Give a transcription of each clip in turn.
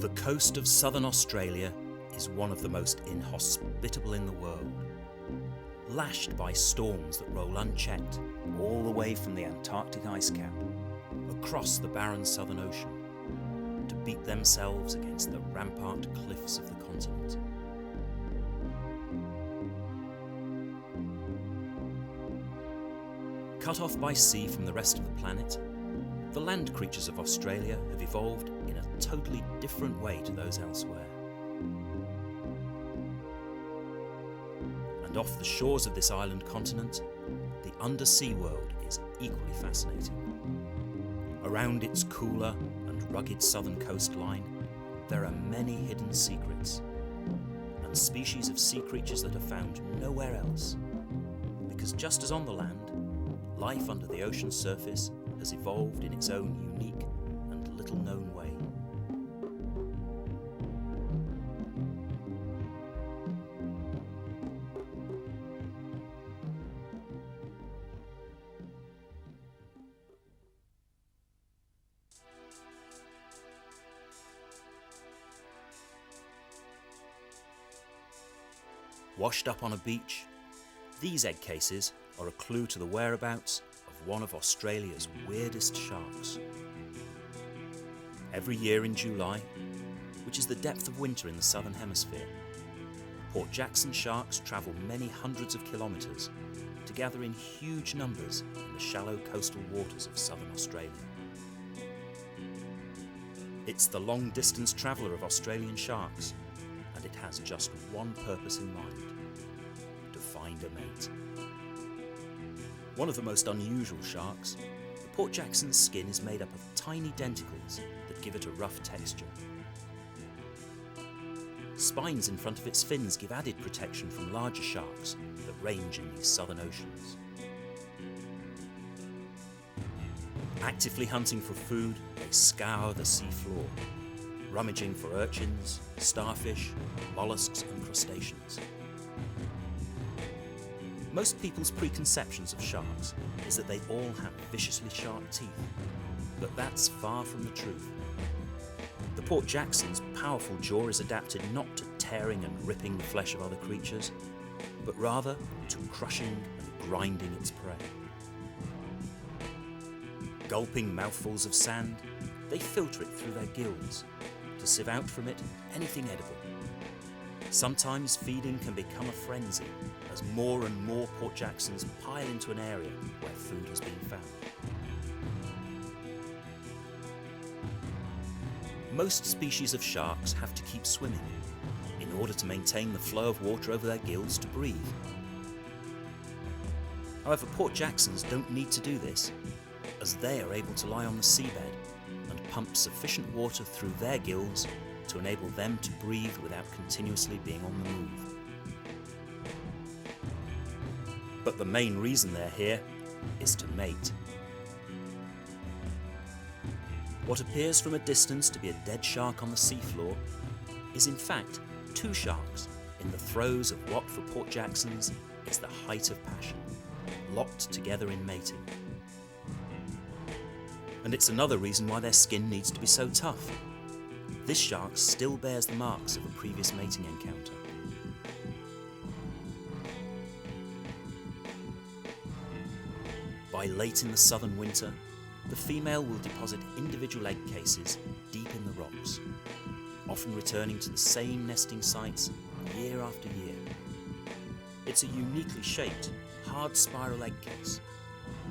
The coast of southern Australia is one of the most inhospitable in the world, lashed by storms that roll unchecked all the way from the Antarctic ice cap across the barren Southern Ocean to beat themselves against the rampart cliffs of the continent. Cut off by sea from the rest of the planet, the land creatures of Australia have evolved in a totally different way to those elsewhere. And off the shores of this island continent, the undersea world is equally fascinating. Around its cooler and rugged southern coastline, there are many hidden secrets and species of sea creatures that are found nowhere else. Because just as on the land, life under the ocean's surface has evolved in its own unique and little-known way. Washed up on a beach, these egg cases are a clue to the whereabouts of one of Australia's weirdest sharks. Every year in July, which is the depth of winter in the southern hemisphere, Port Jackson sharks travel many hundreds of kilometres to gather in huge numbers in the shallow coastal waters of southern Australia. It's the long-distance traveller of Australian sharks, and it has just one purpose in mind: to find a mate. One of the most unusual sharks, the Port Jackson's skin is made up of tiny denticles that give it a rough texture. Spines in front of its fins give added protection from larger sharks that range in these southern oceans. Actively hunting for food, they scour the sea floor, rummaging for urchins, starfish, mollusks and crustaceans. Most people's preconceptions of sharks is that they all have viciously sharp teeth, but that's far from the truth. The Port Jackson's powerful jaw is adapted not to tearing and ripping the flesh of other creatures, but rather to crushing and grinding its prey. Gulping mouthfuls of sand, they filter it through their gills to sieve out from it anything edible. Sometimes feeding can become a frenzy as more and more Port Jacksons pile into an area where food has been found. Most species of sharks have to keep swimming in order to maintain the flow of water over their gills to breathe. However, Port Jacksons don't need to do this, as they are able to lie on the seabed and pump sufficient water through their gills to enable them to breathe without continuously being on the move. But the main reason they're here is to mate. What appears from a distance to be a dead shark on the seafloor is in fact two sharks in the throes of what for Port Jacksons is the height of passion, locked together in mating. And it's another reason why their skin needs to be so tough. This shark still bears the marks of a previous mating encounter. By late in the southern winter, the female will deposit individual egg cases deep in the rocks, often returning to the same nesting sites year after year. It's a uniquely shaped, hard spiral egg case,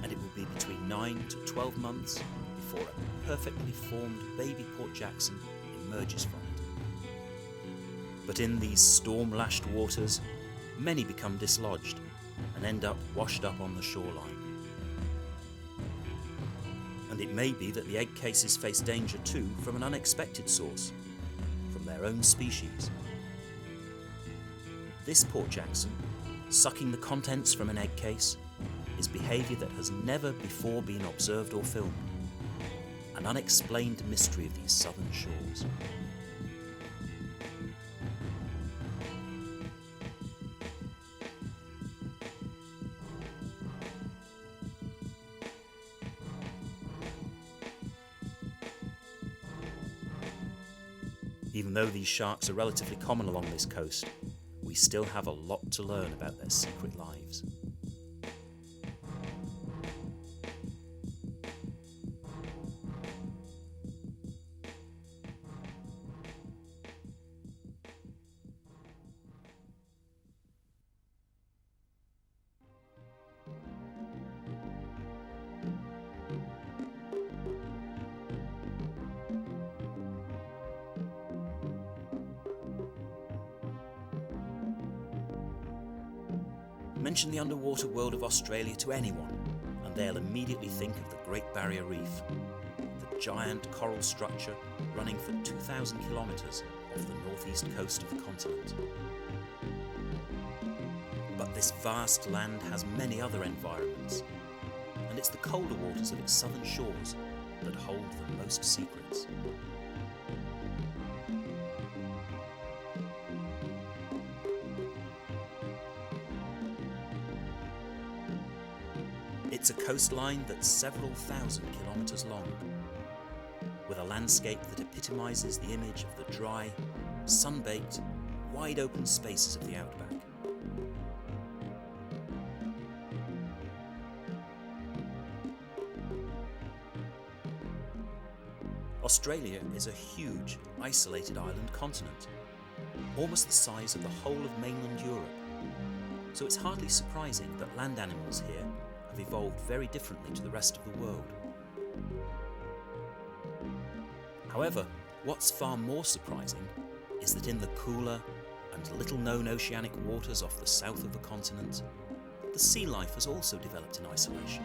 and it will be between 9 to 12 months before a perfectly formed baby Port Jackson emerges from it. But in these storm-lashed waters, many become dislodged and end up washed up on the shoreline. And it may be that the egg cases face danger too from an unexpected source, from their own species. This Port Jackson, sucking the contents from an egg case, is behaviour that has never before been observed or filmed, an unexplained mystery of these southern shores. Even though these sharks are relatively common along this coast, we still have a lot to learn about their secret lives. Mention the underwater world of Australia to anyone, and they'll immediately think of the Great Barrier Reef, the giant coral structure running for 2,000 kilometres off the northeast coast of the continent. But this vast land has many other environments, and it's the colder waters of its southern shores that hold the most secrets. It's a coastline that's several thousand kilometres long, with a landscape that epitomises the image of the dry, sun-baked, wide-open spaces of the Outback. Australia is a huge, isolated island continent, almost the size of the whole of mainland Europe, so it's hardly surprising that land animals here have evolved very differently to the rest of the world. However, what's far more surprising is that in the cooler and little-known oceanic waters off the south of the continent, the sea life has also developed in isolation,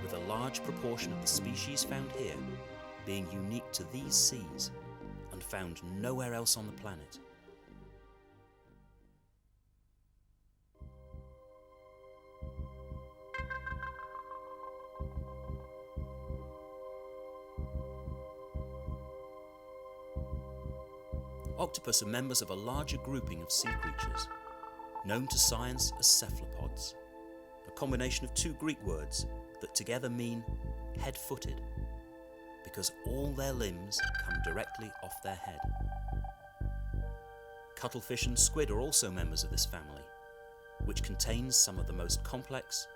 with a large proportion of the species found here being unique to these seas and found nowhere else on the planet. Octopus are members of a larger grouping of sea creatures, known to science as cephalopods, a combination of two Greek words that together mean head-footed, because all their limbs come directly off their head. Cuttlefish and squid are also members of this family, which contains some of the most complex,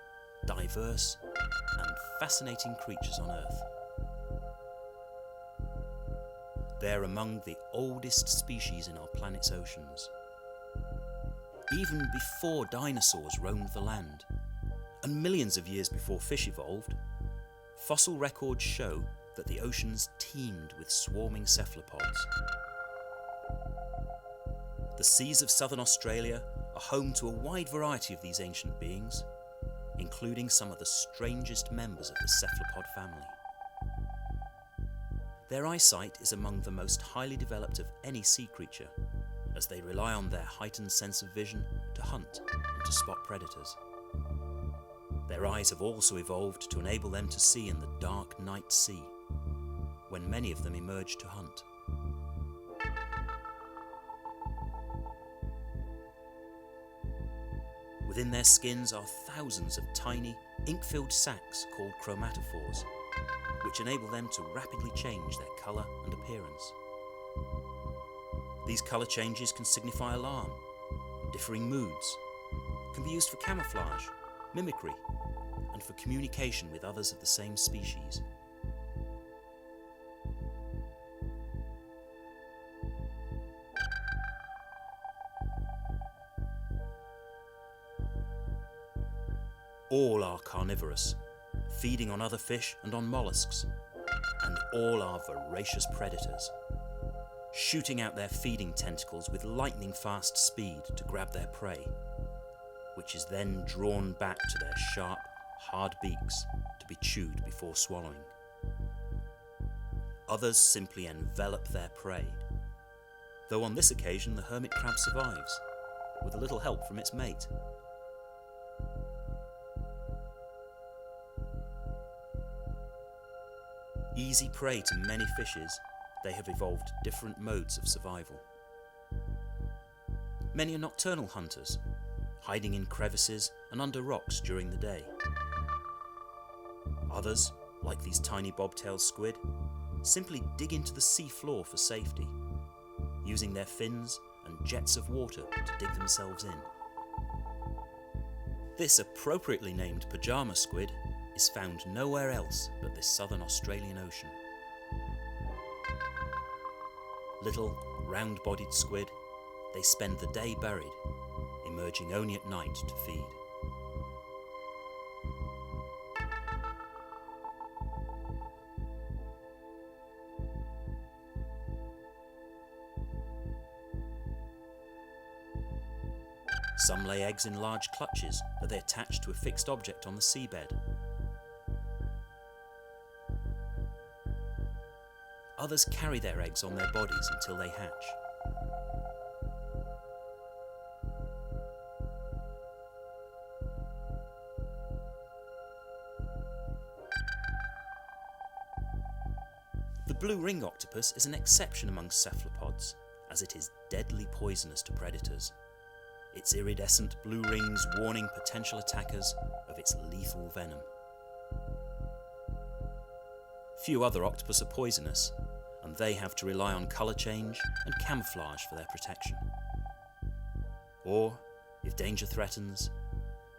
diverse, and fascinating creatures on Earth. They're among the oldest species in our planet's oceans. Even before dinosaurs roamed the land, and millions of years before fish evolved, fossil records show that the oceans teemed with swarming cephalopods. The seas of southern Australia are home to a wide variety of these ancient beings, including some of the strangest members of the cephalopod family. Their eyesight is among the most highly developed of any sea creature, as they rely on their heightened sense of vision to hunt and to spot predators. Their eyes have also evolved to enable them to see in the dark night sea, when many of them emerge to hunt. Within their skins are thousands of tiny, ink-filled sacs called chromatophores, which enable them to rapidly change their colour and appearance. These colour changes can signify alarm, differing moods, can be used for camouflage, mimicry, and for communication with others of the same species. All are carnivorous, feeding on other fish and on mollusks, and all are voracious predators, shooting out their feeding tentacles with lightning-fast speed to grab their prey, which is then drawn back to their sharp, hard beaks to be chewed before swallowing. Others simply envelop their prey, though on this occasion the hermit crab survives, with a little help from its mate. Easy prey to many fishes, they have evolved different modes of survival. Many are nocturnal hunters, hiding in crevices and under rocks during the day. Others, like these tiny bobtail squid, simply dig into the sea floor for safety, using their fins and jets of water to dig themselves in. This appropriately named pyjama squid is found nowhere else but this southern Australian ocean. Little, round-bodied squid, they spend the day buried, emerging only at night to feed. Some lay eggs in large clutches that they attach to a fixed object on the seabed. Others carry their eggs on their bodies until they hatch. The blue ring octopus is an exception among cephalopods, as it is deadly poisonous to predators. Its iridescent blue rings warning potential attackers of its lethal venom. Few other octopus are poisonous, and they have to rely on colour change and camouflage for their protection. Or, if danger threatens,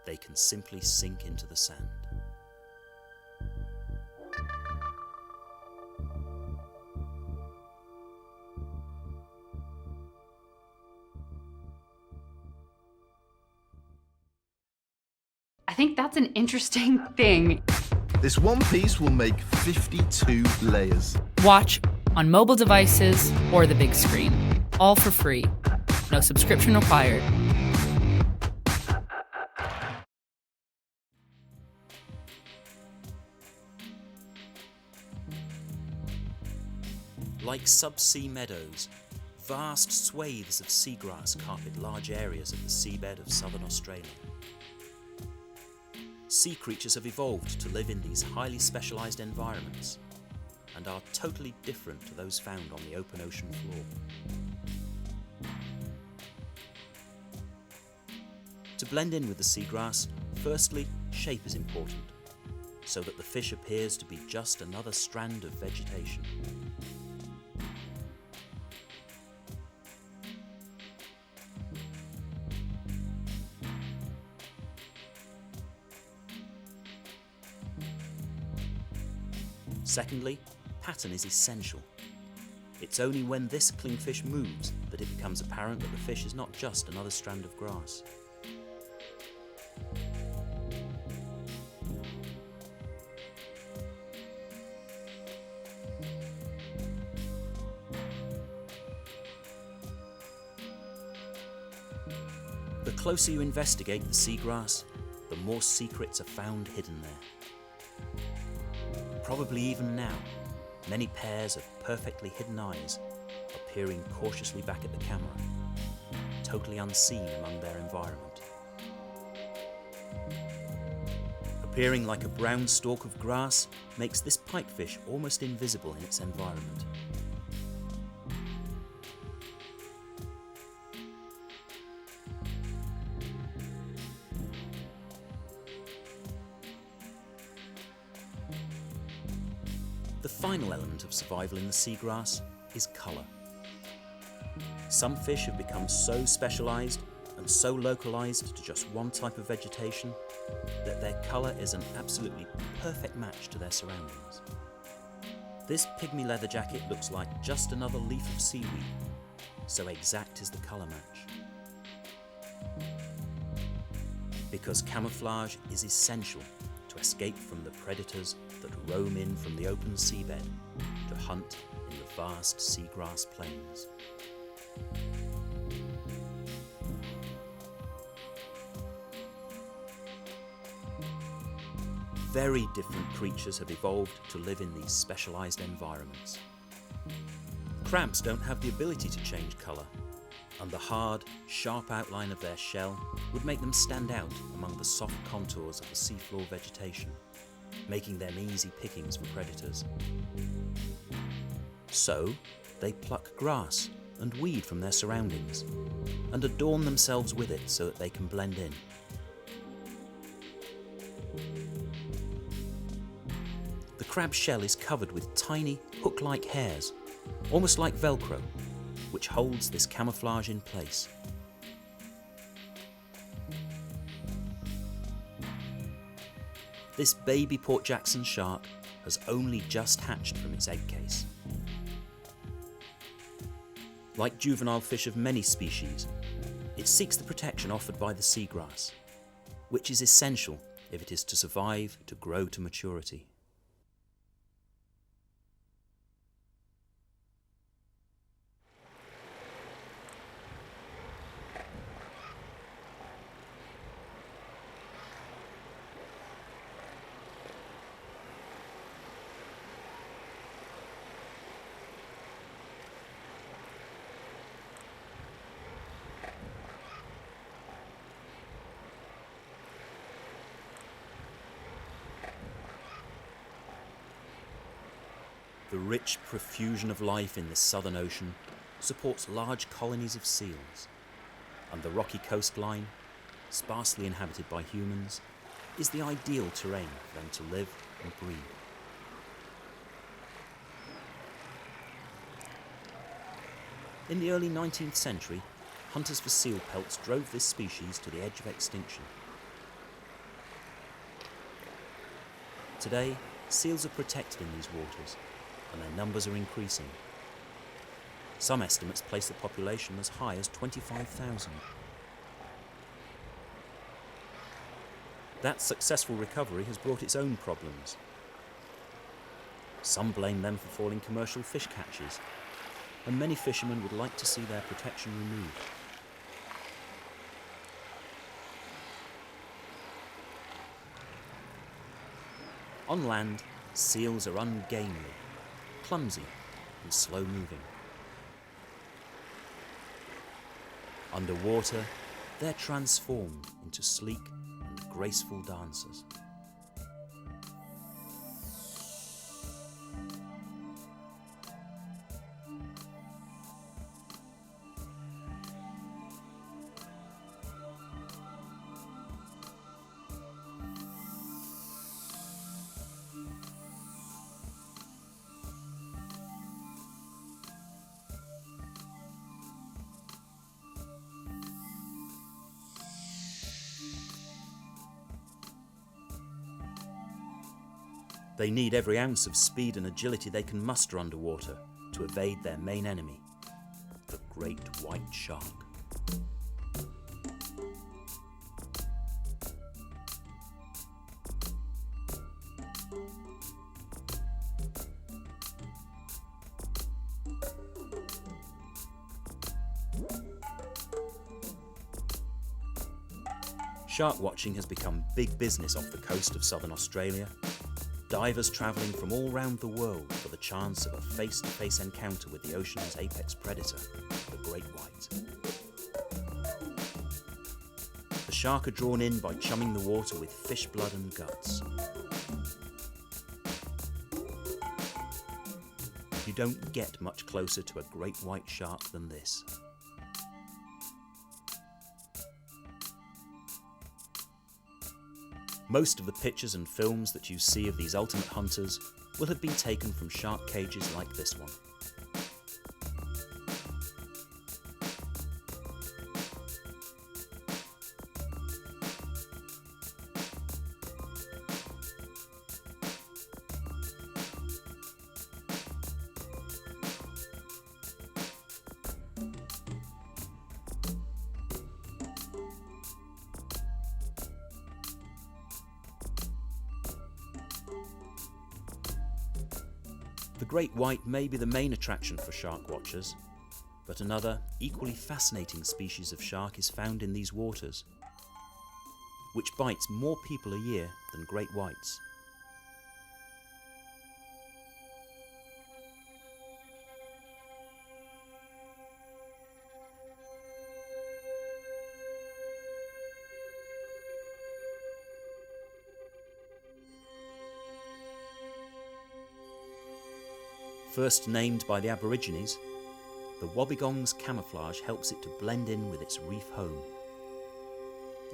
they can simply sink into the sand. I think that's an interesting thing. This one piece will make 52 layers. Watch on mobile devices or the big screen. All for free. No subscription required. Like subsea meadows, vast swathes of seagrass carpet large areas of the seabed of southern Australia. Sea creatures have evolved to live in these highly specialised environments and are totally different to those found on the open ocean floor. To blend in with the seagrass, firstly, shape is important, so that the fish appears to be just another strand of vegetation. Secondly, pattern is essential. It's only when this clingfish moves that it becomes apparent that the fish is not just another strand of grass. The closer you investigate the seagrass, the more secrets are found hidden there. Probably even now, many pairs of perfectly hidden eyes are peering cautiously back at the camera, totally unseen among their environment. Appearing like a brown stalk of grass makes this pipefish almost invisible in its environment. The final element of survival in the seagrass is colour. Some fish have become so specialised and so localised to just one type of vegetation that their colour is an absolutely perfect match to their surroundings. This pygmy leatherjacket looks like just another leaf of seaweed, so exact is the colour match. Because camouflage is essential to escape from the predators that roam in from the open seabed to hunt in the vast seagrass plains. Very different creatures have evolved to live in these specialised environments. Crabs don't have the ability to change colour, and the hard, sharp outline of their shell would make them stand out among the soft contours of the seafloor vegetation, making them easy pickings for predators. So, they pluck grass and weed from their surroundings, and adorn themselves with it so that they can blend in. The crab shell is covered with tiny, hook-like hairs, almost like Velcro, which holds this camouflage in place. This baby Port Jackson shark has only just hatched from its egg case. Like juvenile fish of many species, it seeks the protection offered by the seagrass, which is essential if it is to survive to grow to maturity. The rich profusion of life in the Southern Ocean supports large colonies of seals, and the rocky coastline, sparsely inhabited by humans, is the ideal terrain for them to live and breed. In the early 19th century, hunters for seal pelts drove this species to the edge of extinction. Today, seals are protected in these waters, and their numbers are increasing. Some estimates place the population as high as 25,000. That successful recovery has brought its own problems. Some blame them for falling commercial fish catches, and many fishermen would like to see their protection removed. On land, seals are ungainly, clumsy and slow-moving. Underwater, they're transformed into sleek and graceful dancers. They need every ounce of speed and agility they can muster underwater to evade their main enemy, the great white shark. Shark watching has become big business off the coast of southern Australia. Divers travelling from all round the world for the chance of a face-to-face encounter with the ocean's apex predator, the great white. The shark are drawn in by chumming the water with fish blood and guts. You don't get much closer to a great white shark than this. Most of the pictures and films that you see of these ultimate hunters will have been taken from shark cages like this one. The great white may be the main attraction for shark watchers, but another, equally fascinating species of shark is found in these waters, which bites more people a year than great whites. First named by the Aborigines, the wobbegong's camouflage helps it to blend in with its reef home.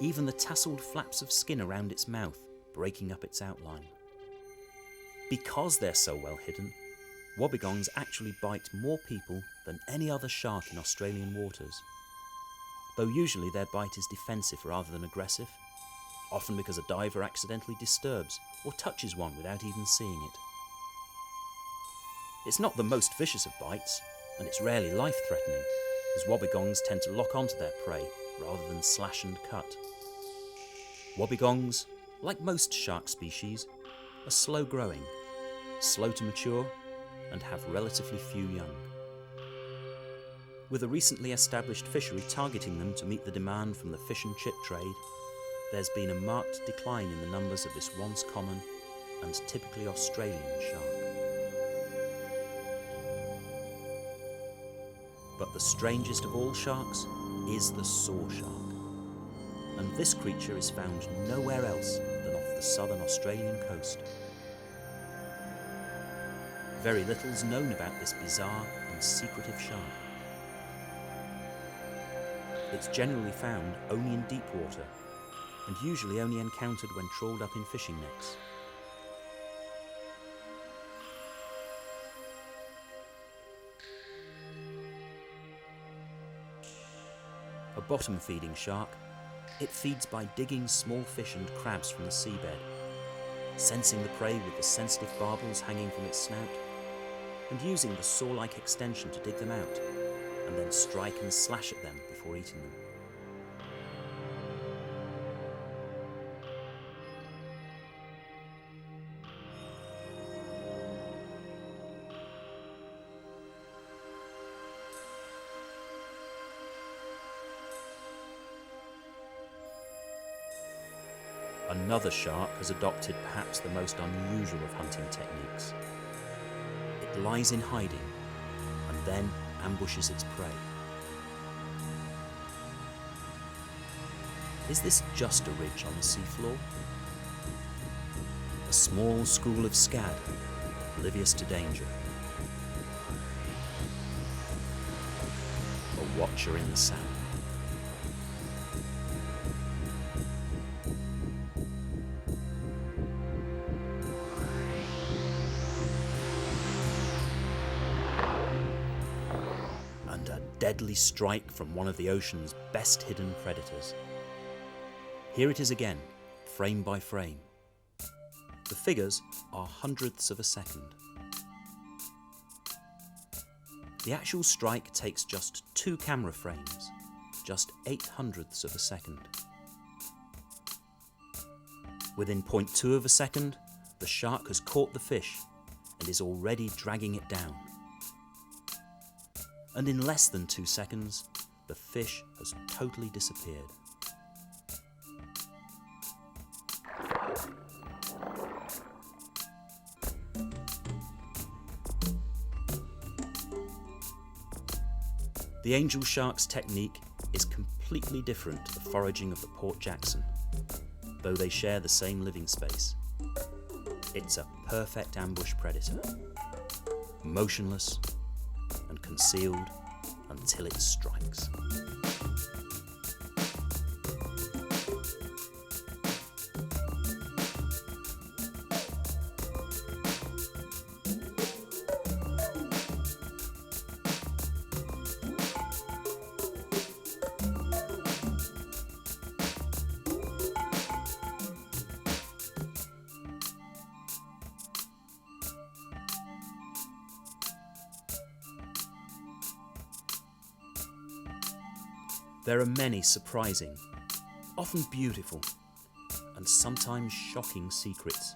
Even the tasseled flaps of skin around its mouth breaking up its outline. Because they're so well hidden, Wobbegongs actually bite more people than any other shark in Australian waters, though usually their bite is defensive rather than aggressive, often because a diver accidentally disturbs or touches one without even seeing it. It's not the most vicious of bites, and it's rarely life-threatening, as wobbegongs tend to lock onto their prey rather than slash and cut. Wobbegongs, like most shark species, are slow-growing, slow to mature, and have relatively few young. With a recently established fishery targeting them to meet the demand from the fish and chip trade, there's been a marked decline in the numbers of this once common and typically Australian shark. But the strangest of all sharks is the saw shark, and this creature is found nowhere else than off the southern Australian coast. Very little is known about this bizarre and secretive shark. It's generally found only in deep water, and usually only encountered when trawled up in fishing nets. A bottom-feeding shark, it feeds by digging small fish and crabs from the seabed, sensing the prey with the sensitive barbels hanging from its snout, and using the saw-like extension to dig them out, and then strike and slash at them before eating them. Another shark has adopted perhaps the most unusual of hunting techniques. It lies in hiding and then ambushes its prey. Is this just a ridge on the seafloor? A small school of scad, oblivious to danger. A watcher in the sand. Deadly strike from one of the ocean's best hidden predators. Here it is again, frame by frame. The figures are hundredths of a second. The actual strike takes just 2 camera frames, just 800ths of a second. Within 0.2 of a second, the shark has caught the fish and is already dragging it down. And in less than 2 seconds, the fish has totally disappeared. The angel shark's technique is completely different to the foraging of the Port Jackson, though they share the same living space. It's a perfect ambush predator, motionless and concealed until it strikes. There are many surprising, often beautiful, and sometimes shocking secrets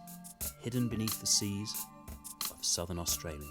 hidden beneath the seas of southern Australia.